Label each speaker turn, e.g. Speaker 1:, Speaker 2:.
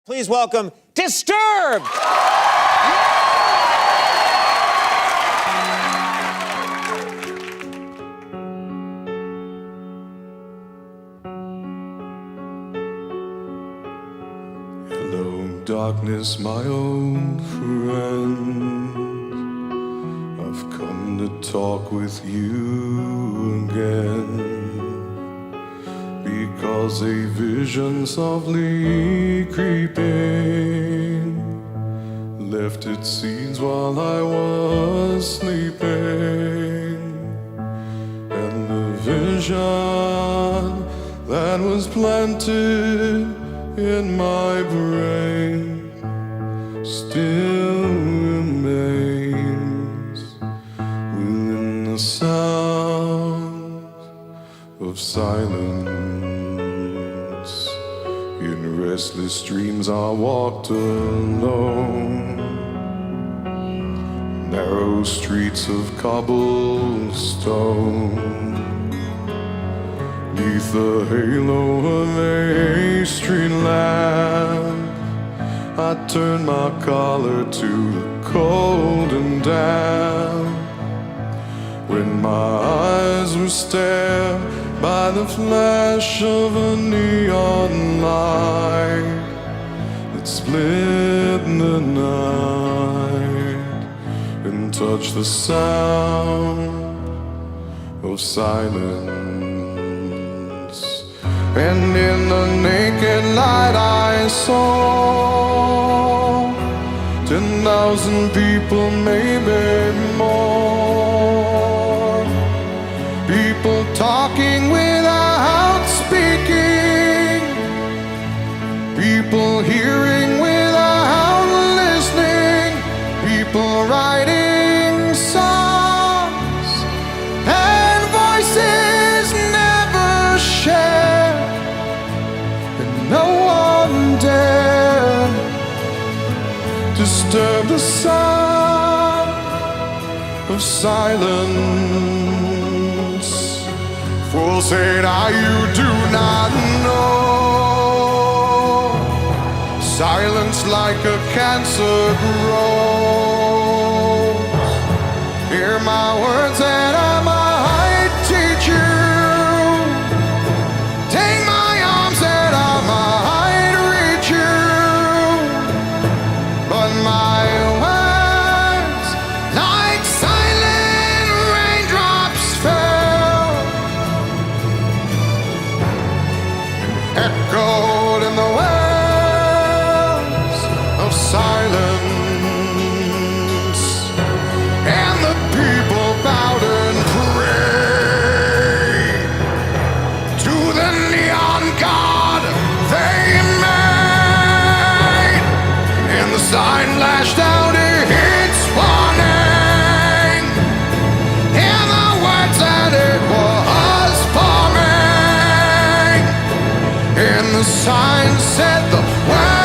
Speaker 1: Please welcome Disturbed!
Speaker 2: Hello, darkness, my old friend. I've come to talk with you again, because a vision softly creeping left its seeds while I was sleeping. And the vision that was planted in my brain still remains within the sound of silence. In restless dreams I walked alone, narrow streets of cobblestone, neath the halo of a street lamp. I turned my collar to the cold and damp, when my eyes were stared by the flash of a neon light that split the night and touched the sound of silence. And in the naked light I saw 10,000 people, maybe more. People talking without speaking, people hearing without listening, people writing songs and voices never shared, and no one dared disturb the sound of silence. Fools say now you do not know, silence like a cancer grows. Hear my words and I might teach you, take my arms and I might reach you, but my words like silent raindrops fell, echoed in the wells of silence. And the people bowed and prayed to the neon god they made, and the sign lashed out its warning, and the words that it was forming, and the sign said the word